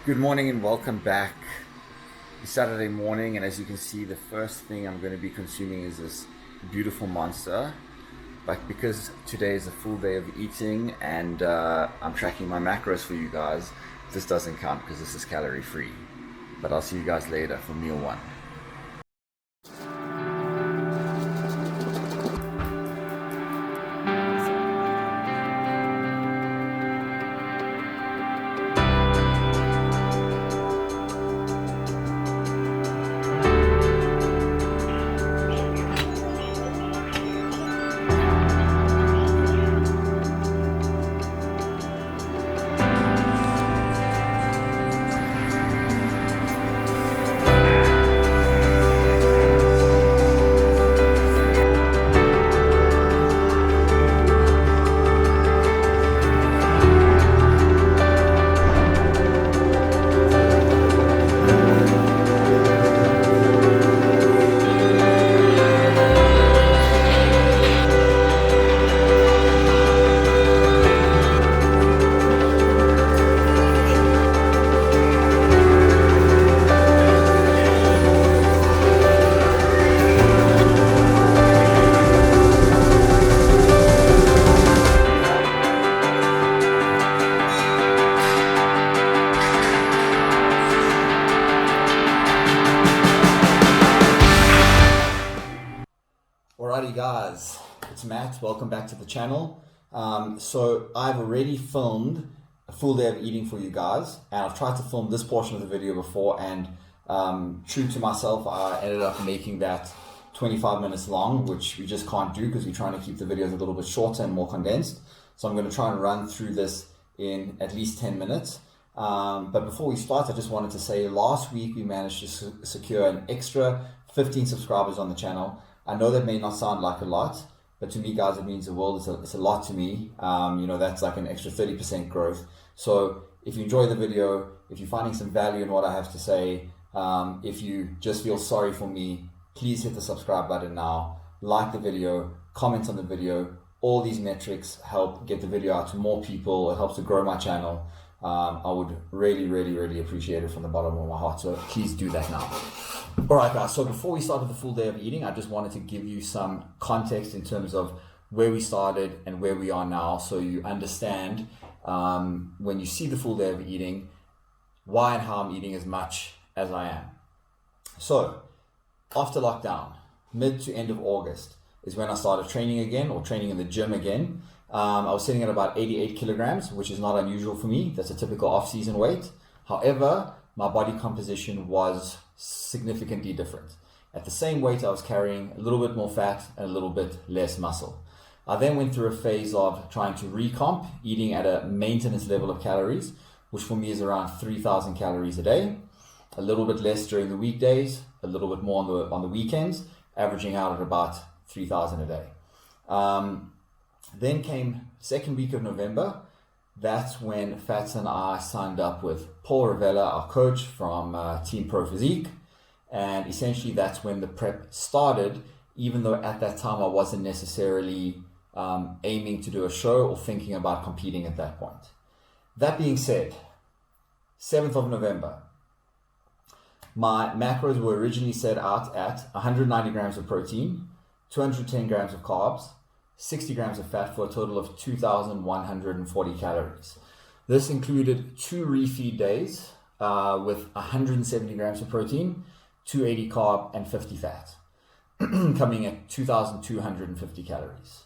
Good morning and welcome back. It's Saturday morning, and as you can see, the first thing I'm going to be consuming is this beautiful monster. But because today is a full day of eating and I'm tracking my macros for you guys, this doesn't count because this is calorie free. But I'll see you guys later for meal one. Alrighty guys, it's Matt, welcome back to the channel. So I've already filmed a full day of eating for you guys, and I've tried to film this portion of the video before, and true to myself, I ended up making that 25 minutes long, which we just can't do because we're trying to keep the videos a little bit shorter and more condensed. So I'm going to try and run through this in at least 10 minutes. But before we start, I just wanted to say last week we managed to secure an extra 15 subscribers on the channel. I know that may not sound like a lot, but to me, guys, it means the world. It's a lot to me. That's like an extra 30% growth. So if you enjoy the video, if you're finding some value in what I have to say, if you just feel sorry for me, please hit the subscribe button now, like the video, comment on the video. All these metrics help get the video out to more people. It helps to grow my channel. I would really appreciate it from the bottom of my heart. So please do that now. All right, guys, so before we start with the full day of eating, I just wanted to give you some context in terms of where we started and where we are now, so you understand when you see the full day of eating, why and how I'm eating as much as I am. So after lockdown, mid to end of August is when I started training again, or training in the gym again. I was sitting at about 88 kilograms, which is not unusual for me. That's a typical off-season weight. However, my body composition was significantly different. At the same weight, I was carrying a little bit more fat and a little bit less muscle. I then went through a phase of trying to recomp, eating at a maintenance level of calories, which for me is around 3,000 calories a day, a little bit less during the weekdays, a little bit more on the weekends, averaging out at about 3,000 a day. Then came second week of November. That's when Fats and I signed up with Paul Ravella, our coach from Team Pro Physique. And essentially that's when the prep started, even though at that time I wasn't necessarily aiming to do a show or thinking about competing at that point. That being said, 7th of November, my macros were originally set out at 190 grams of protein, 210 grams of carbs, 60 grams of fat, for a total of 2,140 calories. This included 2 refeed days with 170 grams of protein, 280 carb, and 50 fat, coming at 2,250 calories.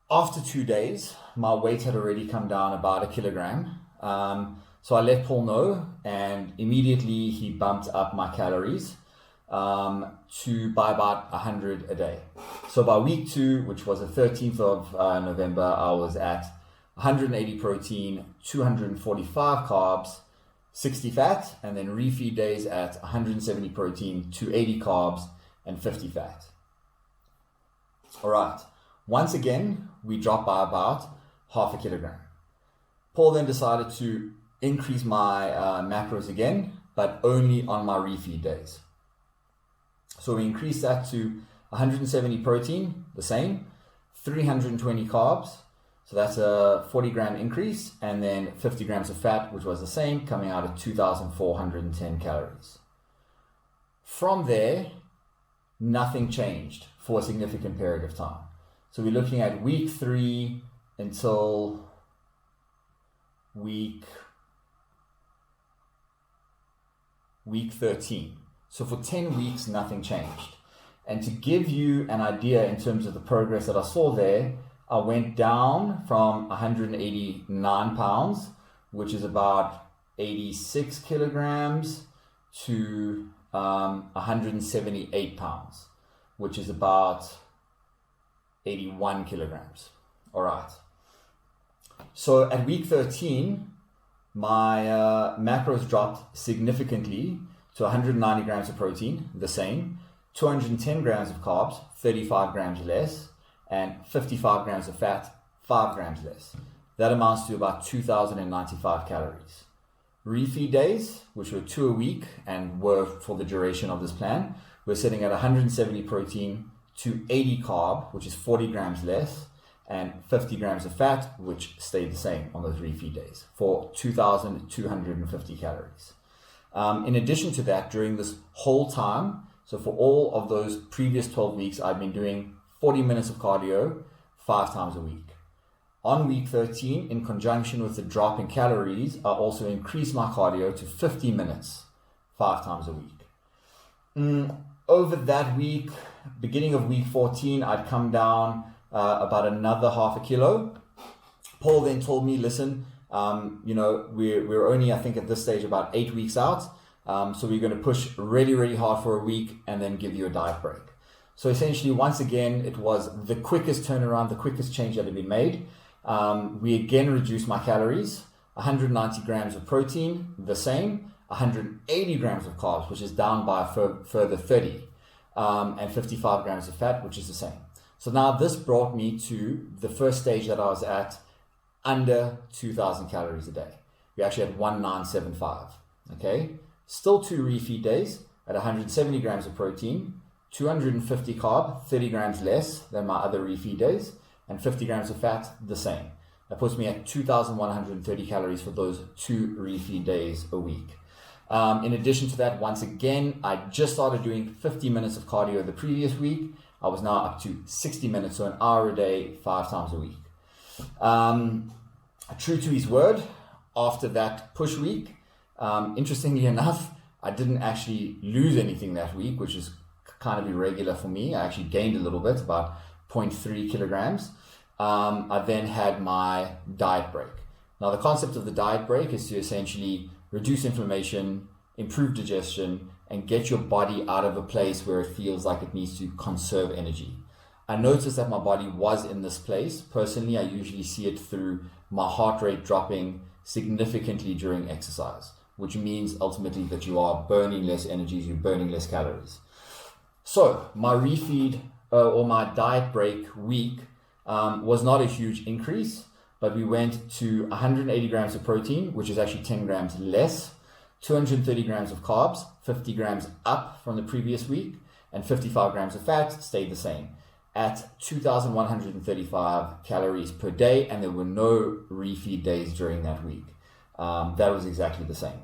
After 2 days, my weight had already come down about a kilogram. So I let Paul know, and immediately he bumped up my calories to by about 100 a day. So by week 2, which was the 13th of November, I was at 180 protein, 245 carbs, 60 fat, and then refeed days at 170 protein, 280 carbs, and 50 fat. All right. Once again, we dropped by about half a kilogram. Paul then decided to increase my macros again, but only on my refeed days. So we increased that to 170 protein, the same, 320 carbs. So that's a 40 gram increase, and then 50 grams of fat, which was the same, coming out at 2,410 calories. From there, nothing changed for a significant period of time. So we're looking at week 3 until week 13. So for 10 weeks, nothing changed. And to give you an idea in terms of the progress that I saw there, I went down from 189 pounds, which is about 86 kilograms, to 178 pounds, which is about 81 kilograms. All right. So at week 13, my macros dropped significantly to 190 grams of protein, the same, 210 grams of carbs, 35 grams less, and 55 grams of fat, 5 grams less. That amounts to about 2,095 calories. Refeed days, which were 2 a week and were for the duration of this plan, we're sitting at 170 protein, 280 carb, which is 40 grams less, and 50 grams of fat, which stayed the same on those refeed days, for 2,250 calories. In addition to that, during this whole time, so for all of those previous 12 weeks, I've been doing 40 minutes of cardio 5 times a week. On week 13, in conjunction with the drop in calories, I also increased my cardio to 50 minutes 5 times a week. Over that week, beginning of week 14, I'd come down about another half a kilo. Paul then told me, listen, we're only, I think at this stage, about 8 weeks out. So we're going to push really, really hard for a week and then give you a diet break. So essentially, once again, it was the quickest turnaround, the quickest change that had been made. We again reduced my calories, 190 grams of protein, the same, 180 grams of carbs, which is down by a further 30, and 55 grams of fat, which is the same. So now this brought me to the first stage that I was at, under 2,000 calories a day. We actually had 1,975, okay? Still 2 refeed days at 170 grams of protein, 250 carb, 30 grams less than my other refeed days, and 50 grams of fat, the same. That puts me at 2,130 calories for those 2 refeed days a week. In addition to that, once again, I just started doing 50 minutes of cardio the previous week. I was now up to 60 minutes, so an hour a day, 5 times a week. True to his word, after that push week, interestingly enough, I didn't actually lose anything that week, which is kind of irregular for me. I actually gained a little bit, about 0.3 kilograms. I then had my diet break. Now, the concept of the diet break is to essentially reduce inflammation, improve digestion, and get your body out of a place where it feels like it needs to conserve energy. I noticed that my body was in this place. Personally, I usually see it through my heart rate dropping significantly during exercise, which means ultimately that you are burning less energy, you're burning less calories. So my refeed or my diet break week was not a huge increase, but we went to 180 grams of protein, which is actually 10 grams less, 230 grams of carbs, 50 grams up from the previous week, and 55 grams of fat stayed the same at 2,135 calories per day, and there were no refeed days during that week. That was exactly the same.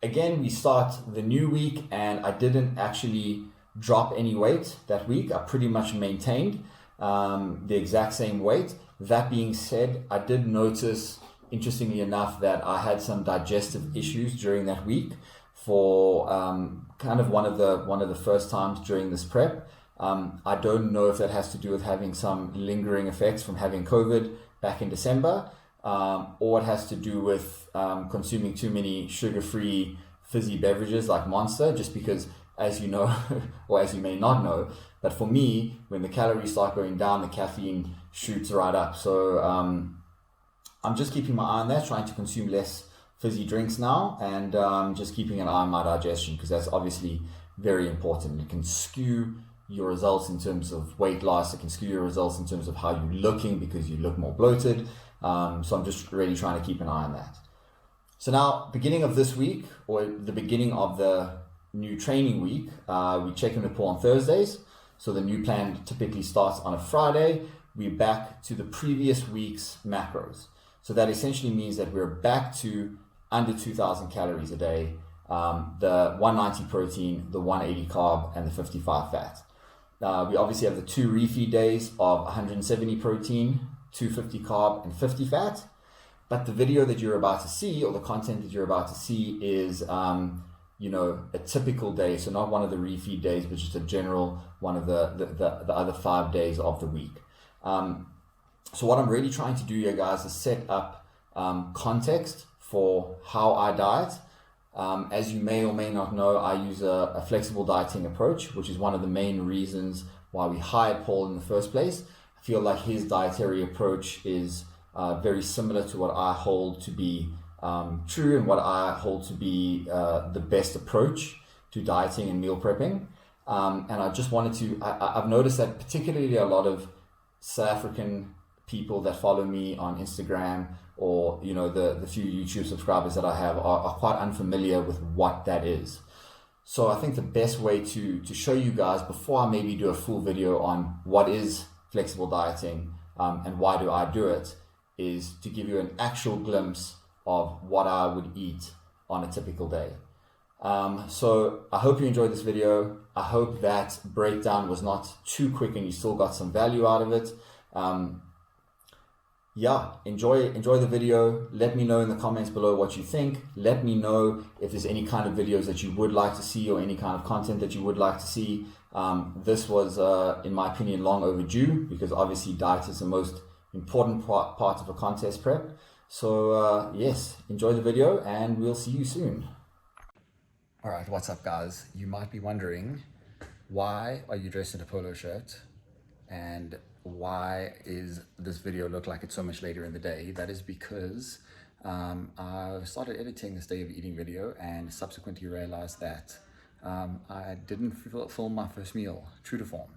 Again, we start the new week, and I didn't actually drop any weight that week. I pretty much maintained the exact same weight. That being said, I did notice, interestingly enough, that I had some digestive issues during that week for kind of one of the first times during this prep. I don't know if that has to do with having some lingering effects from having COVID back in December, or it has to do with consuming too many sugar-free fizzy beverages like Monster, just because, as you know, or as you may not know, but for me, when the calories start going down, the caffeine shoots right up. So I'm just keeping my eye on that, trying to consume less fizzy drinks now, and just keeping an eye on my digestion, because that's obviously very important. It can skew your results in terms of weight loss. It can skew your results in terms of how you're looking, because you look more bloated. So I'm just really trying to keep an eye on that. So now, beginning of this week, or the beginning of the new training week, we check in with Paul on Thursdays. So the new plan typically starts on a Friday. we're back to the previous week's macros. So that essentially means that we're back to under 2,000 calories a day, the 190 protein, the 180 carb, and the 55 fat. We obviously have the 2 refeed days of 170 protein, 250 carb, and 50 fat. But the video that you're about to see, or the content that you're about to see, is a typical day. So not one of the refeed days, but just a general one of the other 5 days of the week. So what I'm really trying to do here, guys, is set up context for how I diet. As you may or may not know, I use a flexible dieting approach, which is one of the main reasons why we hired Paul in the first place. I feel like his dietary approach is very similar to what I hold to be true and what I hold to be the best approach to dieting and meal prepping. And I just wanted to, I've noticed that particularly a lot of South African people that follow me on Instagram, or the few YouTube subscribers that I have, are quite unfamiliar with what that is. So I think the best way to show you guys, before I maybe do a full video on what is flexible dieting and why do I do it, is to give you an actual glimpse of what I would eat on a typical day. So I hope you enjoyed this video. I hope that breakdown was not too quick and you still got some value out of it. Enjoy the video. Let me know in the comments below what you think. Let me know if there's any kind of videos that you would like to see, or any kind of content that you would like to see. This was, in my opinion, long overdue, because obviously diet is the most important part of a contest prep. So yes, enjoy the video and we'll see you soon. All right, what's up, guys? You might be wondering, why are you dressed in a polo shirt, and why is this video look like it's so much later in the day? That is because I started editing this day of eating video and subsequently realized that I didn't film my first meal true to form.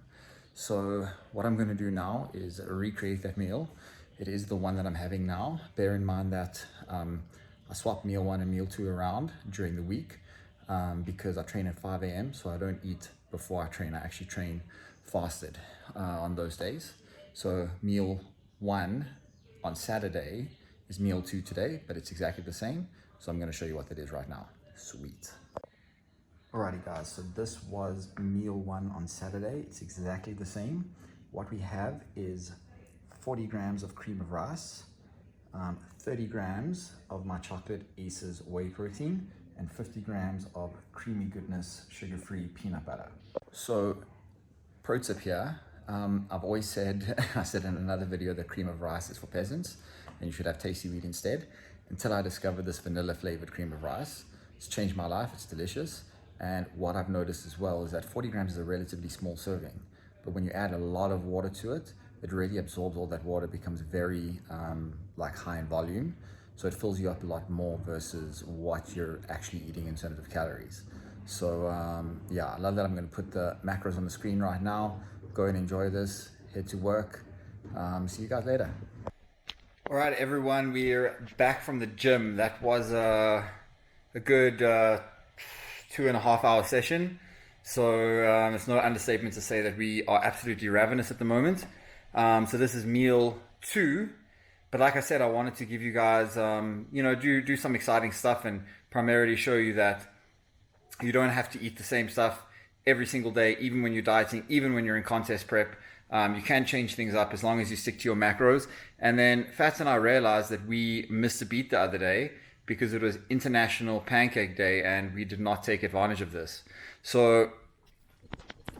So what I'm going to do now is recreate that meal. It is the one that I'm having now. Bear in mind that I swap meal 1 and meal 2 around during the week because I train at 5 a.m. so I don't eat before I train. I actually train fasted on those days. So meal 1 on Saturday is meal 2 today, but it's exactly the same. So I'm going to show you what that is right now. Sweet. Alrighty, guys, so this was meal 1 on Saturday. It's exactly the same. What we have is 40 grams of cream of rice, 30 grams of my chocolate Aces whey protein, and 50 grams of creamy goodness sugar-free peanut butter. So pro tip here, I've always said, I said in another video, that cream of rice is for peasants and you should have tasty wheat instead, until I discovered this vanilla flavored cream of rice. It's changed my life. It's delicious. And what I've noticed as well is that 40 grams is a relatively small serving, but when you add a lot of water to it, it really absorbs all that water, becomes very high in volume. So it fills you up a lot more versus what you're actually eating in terms of calories. So I love that. I'm going to put the macros on the screen right now. Go and enjoy this. Head to work. See you guys later. All right, everyone, we're back from the gym. That was a good 2.5 hour session. So it's no understatement to say that we are absolutely ravenous at the moment. So this is meal 2. But like I said, I wanted to give you guys, do some exciting stuff and primarily show you that you don't have to eat the same stuff every single day, even when you're dieting, even when you're in contest prep. You can change things up as long as you stick to your macros. And then Fats and I realized that we missed a beat the other day because it was International Pancake Day and we did not take advantage of this. So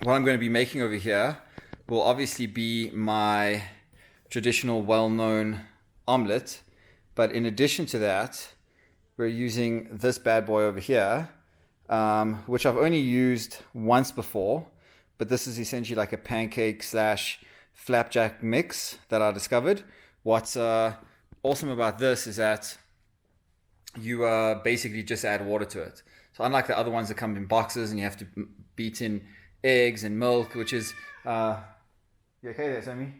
what I'm going to be making over here will obviously be my traditional well-known omelet, but in addition to that, we're using this bad boy over here, which I've only used once before, but this is essentially like a pancake / flapjack mix that I discovered. What's awesome about this is that you basically just add water to it. So unlike the other ones that come in boxes and you have to beat in eggs and milk, which is you okay there, Sammy?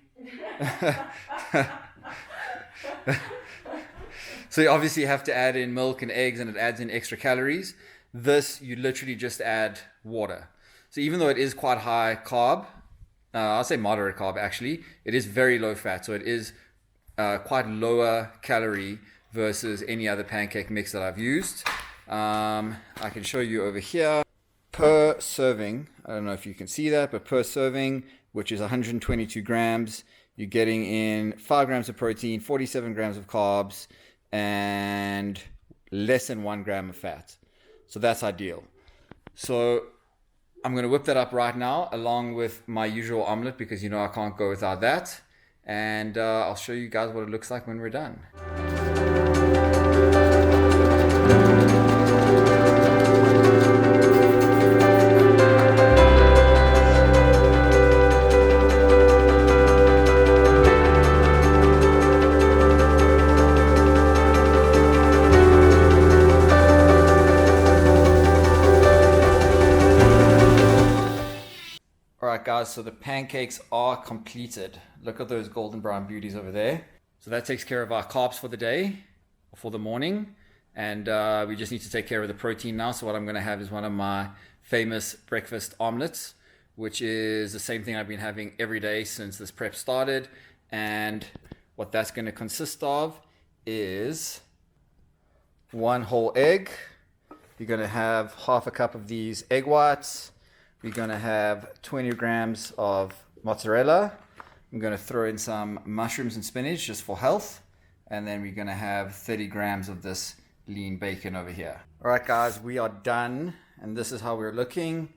So you obviously have to add in milk and eggs and it adds in extra calories. This, you literally just add water. So even though it is quite high carb, I'll say moderate carb actually. It is very low fat, so it is quite lower calorie versus any other pancake mix that I've used. I can show you over here. Per serving, I don't know if you can see that, but per serving, which is 122 grams, you're getting in 5 grams of protein, 47 grams of carbs, and less than 1 gram of fat. So that's ideal. So I'm going to whip that up right now along with my usual omelet, because you know I can't go without that. And I'll show you guys what it looks like when we're done. Alright guys, so the pancakes are completed. Look at those golden brown beauties over there. So that takes care of our carbs for the day, for the morning. And we just need to take care of the protein now. So what I'm going to have is one of my famous breakfast omelets, which is the same thing I've been having every day since this prep started. And what that's going to consist of is 1 whole egg. You're going to have half a cup of these egg whites. We're going to have 20 grams of mozzarella. I'm going to throw in some mushrooms and spinach just for health. And then we're going to have 30 grams of this lean bacon over here. All right, guys, we are done. And this is how we're looking.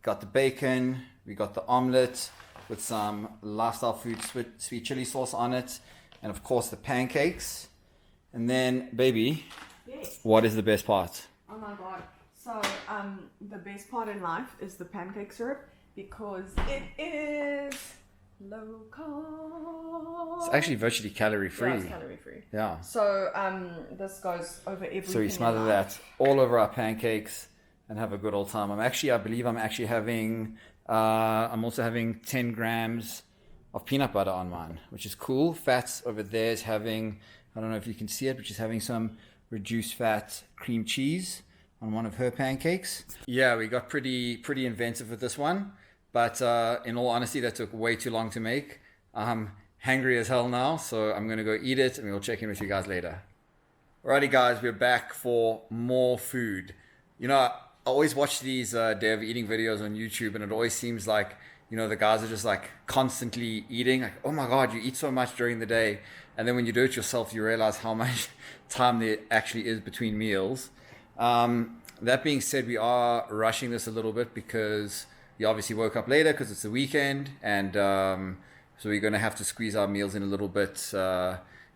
Got the bacon. We got the omelet with some Lifestyle Foods sweet chili sauce on it. And of course the pancakes. And then, baby, yes. What is the best part? Oh my God. So the best part in life is the pancake syrup, because it is low carb. It's actually virtually calorie free. Yeah, it's calorie free. Yeah. So this goes over everything. So we smother that all over our pancakes and have a good old time. I believe I'm actually having, I'm also having 10 grams of peanut butter on mine, which is cool. Fats over there is having, I don't know if you can see it, but she's having some reduced fat cream cheese on one of her pancakes. Yeah, we got pretty inventive with this one, but in all honesty, that took way too long to make. I'm hungry as hell now, so I'm gonna go eat it and we'll check in with you guys later. Alrighty guys, we're back for more food. You know, I always watch these day of eating videos on YouTube, and it always seems like, you know, the guys are just like constantly eating, like, oh my God, you eat so much during the day. And then when you do it yourself, you realize how much time there actually is between meals. That being said, we are rushing this a little bit because we obviously woke up later because it's the weekend, and so we're going to have to squeeze our meals in a little bit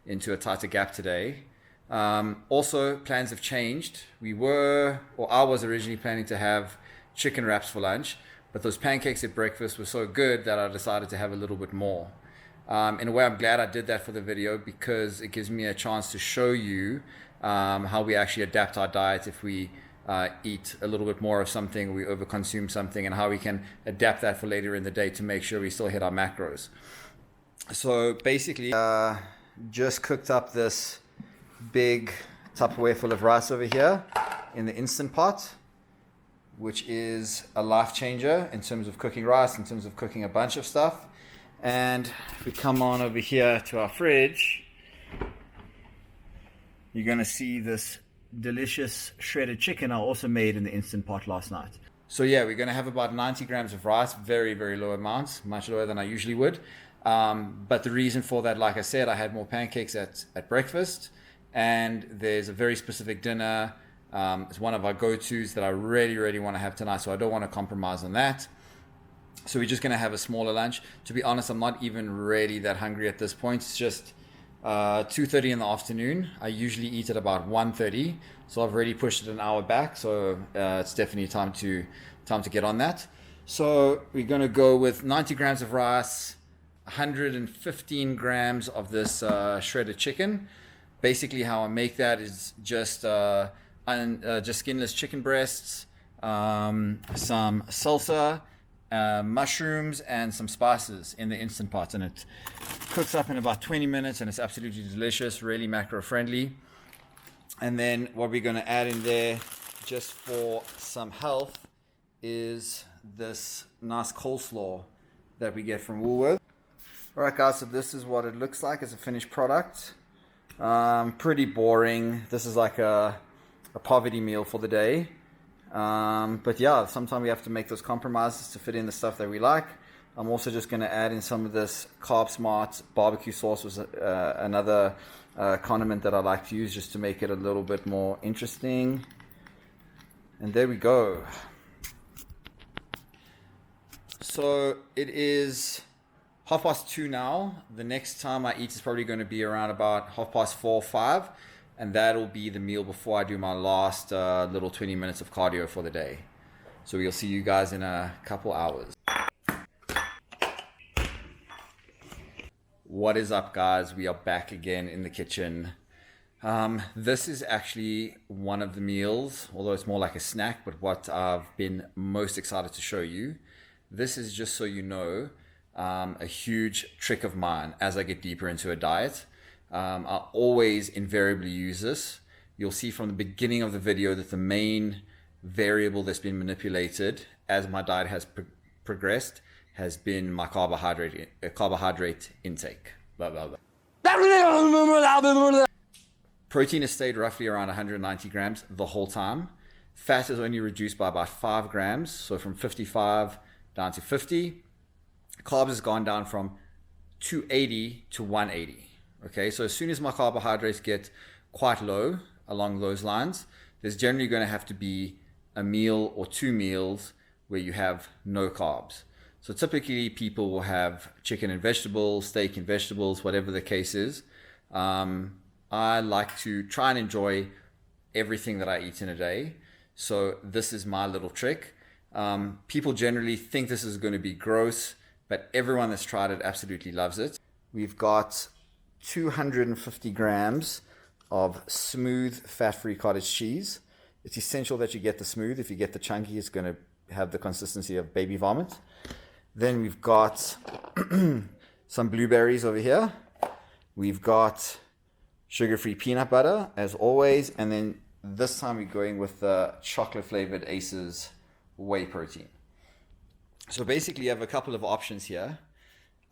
into a tighter gap today. Also, plans have changed. I was originally planning to have chicken wraps for lunch, but those pancakes at breakfast were so good that I decided to have a little bit more. In a way, I'm glad I did that for the video, because it gives me a chance to show you how we actually adapt our diet if we eat a little bit more of something, we overconsume something, and how we can adapt that for later in the day to make sure we still hit our macros. So basically, just cooked up this big Tupperware full of rice over here in the Instant Pot, which is a life changer in terms of cooking rice, in terms of cooking a bunch of stuff. And if we come on over here to our fridge, you're going to see this delicious shredded chicken I also made in the Instant Pot last night. So yeah, we're going to have about 90 grams of rice, very, very low amounts, much lower than I usually would. But the reason for that, like I said, I had more pancakes at breakfast, and there's a very specific dinner. It's one of our go-tos that I really, really want to have tonight, so I don't want to compromise on that. So we're just going to have a smaller lunch. To be honest, I'm not even really that hungry at this point. It's just 2:30 in the afternoon. I usually eat at about 1:30, so I've already pushed it an hour back. So it's definitely time to get on that. So we're going to go with 90 grams of rice, 115 grams of this shredded chicken. Basically, how I make that is just skinless chicken breasts, some salsa, mushrooms, and some spices in the Instant Pot, and it cooks up in about 20 minutes, and it's absolutely delicious, really macro friendly. And then what we're going to add in there, just for some health, is this nice coleslaw that we get from Woolworths. Alright guys, so this is what it looks like as a finished product. Pretty boring. This is like a poverty meal for the day. But yeah, sometimes we have to make those compromises to fit in the stuff that we like. I'm also just going to add in some of this Carb Smart barbecue sauce, was another condiment that I like to use just to make it a little bit more interesting. And there we go. So it is 2:30 now. The next time I eat is probably going to be around about 4:30 or 5, and that'll be the meal before I do my last little 20 minutes of cardio for the day. So we'll see you guys in a couple hours. What is up, guys? We are back again in the kitchen. This is actually one of the meals, although it's more like a snack, but what I've been most excited to show you. This is, just so you know, a huge trick of mine as I get deeper into a diet. I always invariably use this. You'll see from the beginning of the video that the main variable that's been manipulated as my diet has progressed has been my carbohydrate intake. Blah, blah, blah. Protein has stayed roughly around 190 grams the whole time. Fat is only reduced by about 5 grams, so from 55 down to 50. Carbs has gone down from 280 to 180. Okay, so as soon as my carbohydrates get quite low along those lines, there's generally going to have to be a meal or 2 meals where you have no carbs. So typically people will have chicken and vegetables, steak and vegetables, whatever the case is. I like to try and enjoy everything that I eat in a day. So this is my little trick. People generally think this is going to be gross, but everyone that's tried it absolutely loves it. We've got 250 grams of smooth fat-free cottage cheese. It's essential that you get the smooth. If you get the chunky, it's going to have the consistency of baby vomit. Then we've got some blueberries over here. We've got sugar-free peanut butter, as always. And then this time we're going with the chocolate-flavored Aces whey protein. So basically you have a couple of options here.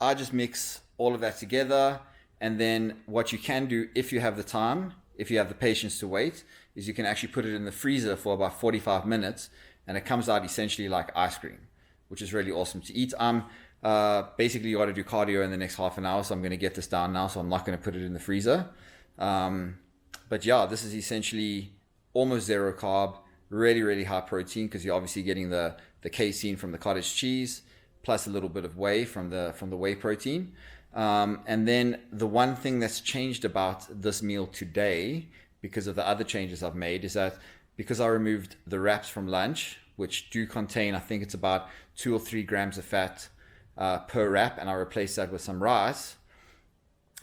I just mix all of that together. And then what you can do, if you have the time, if you have the patience to wait, is you can actually put it in the freezer for about 45 minutes. And it comes out essentially like ice cream, which is really awesome to eat. Basically you got to do cardio in the next half an hour, so I'm going to get this down now, so I'm not going to put it in the freezer. But yeah, this is essentially almost zero carb, really, really high protein, because you're obviously getting the casein from the cottage cheese, plus a little bit of whey from the whey protein. And then the one thing that's changed about this meal today, because of the other changes I've made, is that because I removed the wraps from lunch, which do contain, I think it's about 2 or 3 grams of fat per wrap, and I replaced that with some rice,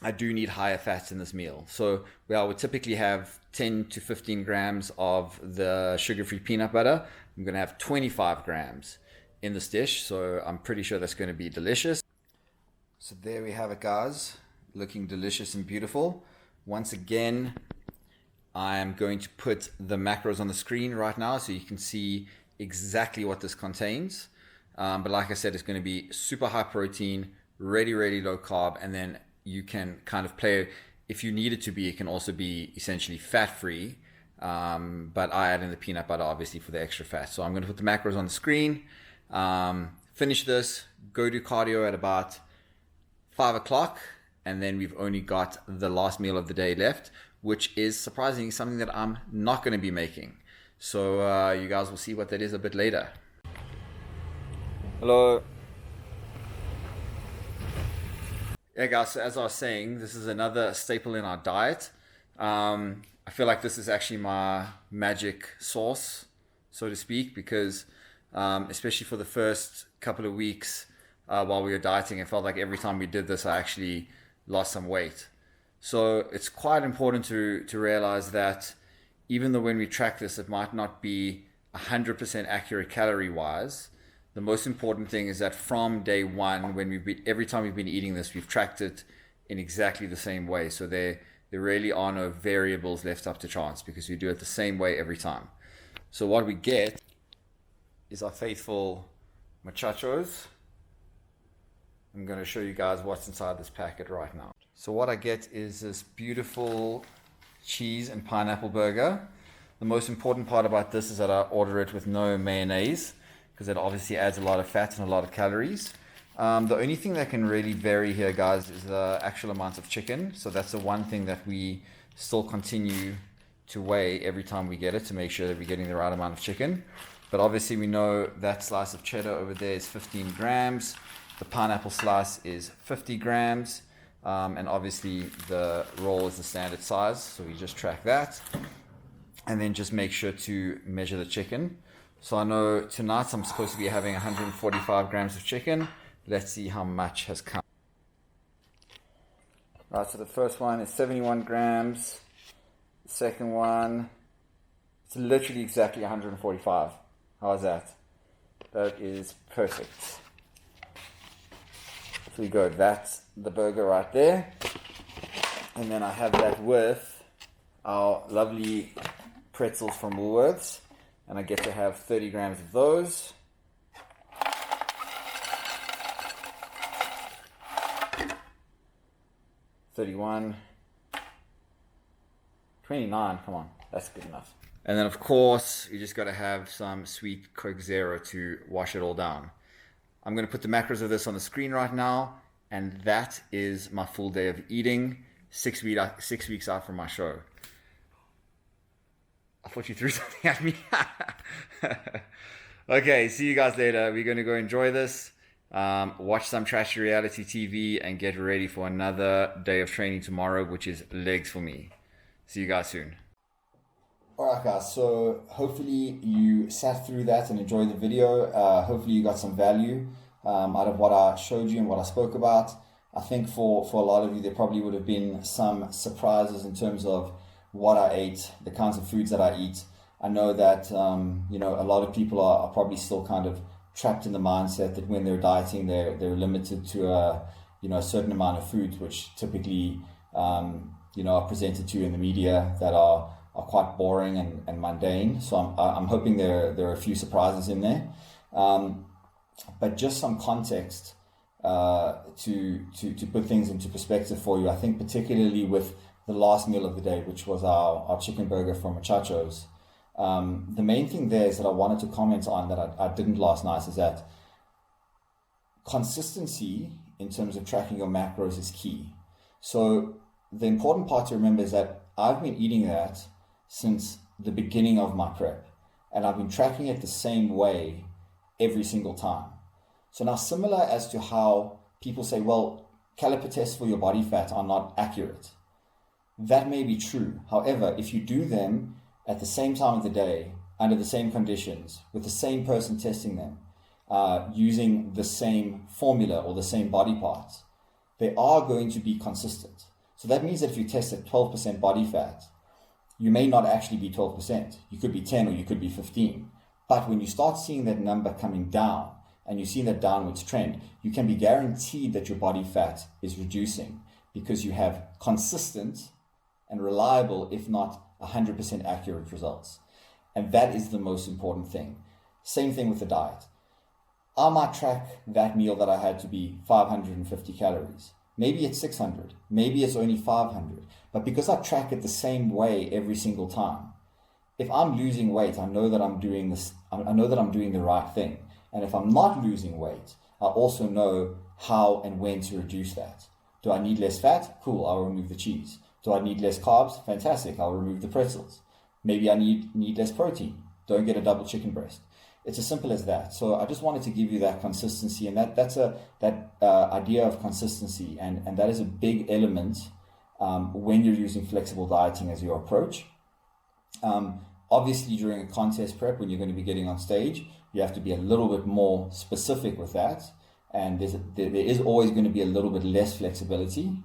I do need higher fats in this meal. So where I would typically have 10 to 15 grams of the sugar-free peanut butter, I'm going to have 25 grams in this dish. So I'm pretty sure that's going to be delicious. So there we have it, guys. Looking delicious and beautiful. Once again, I am going to put the macros on the screen right now so you can see exactly what this contains. But like I said, it's going to be super high protein, really, really low carb, and then you can kind of play, if you need it to be, it can also be essentially fat-free. But I add in the peanut butter, obviously, for the extra fat. So I'm going to put the macros on the screen, finish this, go do cardio at about 5 o'clock, and then we've only got the last meal of the day left, which is surprisingly something that I'm not going to be making. So you guys will see what that is a bit later. Hello. Yeah, guys, so as I was saying, this is another staple in our diet. I feel like this is actually my magic sauce, so to speak, because especially for the first couple of weeks while we were dieting, it felt like every time we did this, I actually lost some weight. So it's quite important to realize that even though when we track this, it might not be 100% accurate calorie-wise, the most important thing is that from day one, every time we've been eating this, we've tracked it in exactly the same way. So there really are no variables left up to chance, because we do it the same way every time. So what we get is our faithful muchachos. I'm going to show you guys what's inside this packet right now. So what I get is this beautiful cheese and pineapple burger. The most important part about this is that I order it with no mayonnaise, because it obviously adds a lot of fat and a lot of calories. The only thing that can really vary here, guys, is the actual amount of chicken. So that's the one thing that we still continue to weigh every time we get it, to make sure that we're getting the right amount of chicken. But obviously we know that slice of cheddar over there is 15 grams. The pineapple slice is 50 grams. And obviously the roll is the standard size, so we just track that. And then just make sure to measure the chicken. So I know tonight I'm supposed to be having 145 grams of chicken. Let's see how much has come. Right, so the first one is 71 grams. The second one, it's literally exactly 145. How's that? That is perfect. So we go, that's the burger right there. And then I have that with our lovely pretzels from Woolworths. And I get to have 30 grams of those. $31, $29, come on, that's good enough. And then of course, you just gotta have some sweet Coke Zero to wash it all down. I'm gonna put the macros of this on the screen right now, and that is my full day of eating, 6 weeks out from my show. I thought you threw something at me. Okay, see you guys later. We're gonna go enjoy this. Watch some trashy reality TV and get ready for another day of training tomorrow, which is legs for me. See you guys soon. Alright guys, so hopefully you sat through that and enjoyed the video. Hopefully you got some value out of what I showed you and what I spoke about. I think for a lot of you there probably would have been some surprises in terms of what I ate, the kinds of foods that I eat. I know that a lot of people are probably still kind of trapped in the mindset that when they're dieting, they're limited to a certain amount of foods, which typically are presented to you in the media that are quite boring and mundane. So I'm hoping there are a few surprises in there, but just some context to put things into perspective for you. I think particularly with the last meal of the day, which was our chicken burger from Muchachos. The main thing there is that I wanted to comment on that I didn't last night is that consistency in terms of tracking your macros is key. So the important part to remember is that I've been eating that since the beginning of my prep, and I've been tracking it the same way every single time. So now, similar as to how people say, well, caliper tests for your body fat are not accurate. That may be true. However, if you do them at the same time of the day, under the same conditions, with the same person testing them, using the same formula or the same body parts, they are going to be consistent. So that means that if you test at 12% body fat, you may not actually be 12%. You could be 10 or you could be 15. But when you start seeing that number coming down and you see that downwards trend, you can be guaranteed that your body fat is reducing because you have consistent and reliable, if not 100% accurate results. And that is the most important thing. Same thing with the diet. I might track that meal that I had to be 550 calories. Maybe it's 600, maybe it's only 500. But because I track it the same way every single time, if I'm losing weight, I know that I'm doing this. I know that I'm doing the right thing. And if I'm not losing weight, I also know how and when to reduce that. Do I need less fat? Cool, I'll remove the cheese. Do I need less carbs? Fantastic, I'll remove the pretzels. Maybe I need less protein. Don't get a double chicken breast. It's as simple as that. So I just wanted to give you that consistency, and that's idea of consistency, and that is a big element when you're using flexible dieting as your approach. Obviously, during a contest prep, when you're going to be getting on stage, you have to be a little bit more specific with that, and there is always going to be a little bit less flexibility.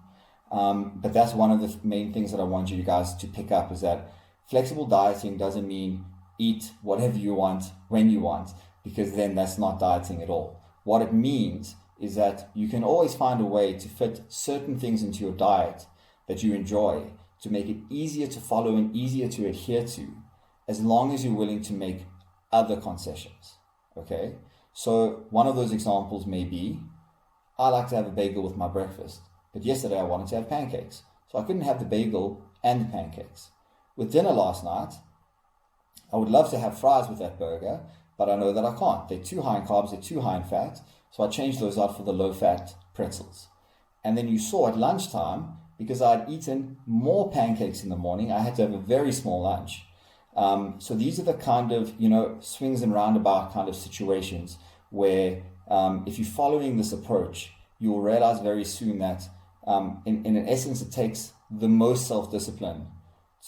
But that's one of the main things that I want you guys to pick up, is that flexible dieting doesn't mean eat whatever you want when you want, because then that's not dieting at all. What it means is that you can always find a way to fit certain things into your diet that you enjoy to make it easier to follow and easier to adhere to, as long as you're willing to make other concessions. Okay? So one of those examples may be, I like to have a bagel with my breakfast, but yesterday I wanted to have pancakes. So I couldn't have the bagel and the pancakes. With dinner last night, I would love to have fries with that burger, but I know that I can't. They're too high in carbs, they're too high in fat, so I changed those out for the low-fat pretzels. And then you saw at lunchtime, because I'd eaten more pancakes in the morning, I had to have a very small lunch. So these are the kind of, swings and roundabout kind of situations where if you're following this approach, you will realize very soon that in essence, it takes the most self-discipline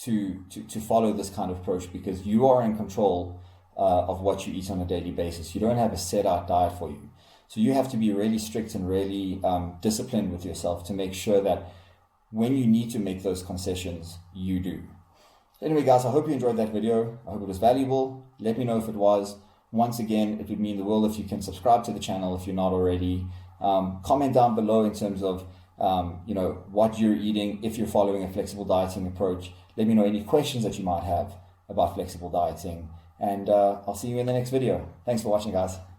to follow this kind of approach, because you are in control of what you eat on a daily basis. You don't have a set out diet for you. So you have to be really strict and really disciplined with yourself to make sure that when you need to make those concessions, you do. Anyway, guys, I hope you enjoyed that video. I hope it was valuable. Let me know if it was. Once again, it would mean the world if you can subscribe to the channel if you're not already. Comment down below in terms of what you're eating, if you're following a flexible dieting approach. Let me know any questions that you might have about flexible dieting. And I'll see you in the next video. Thanks for watching, guys.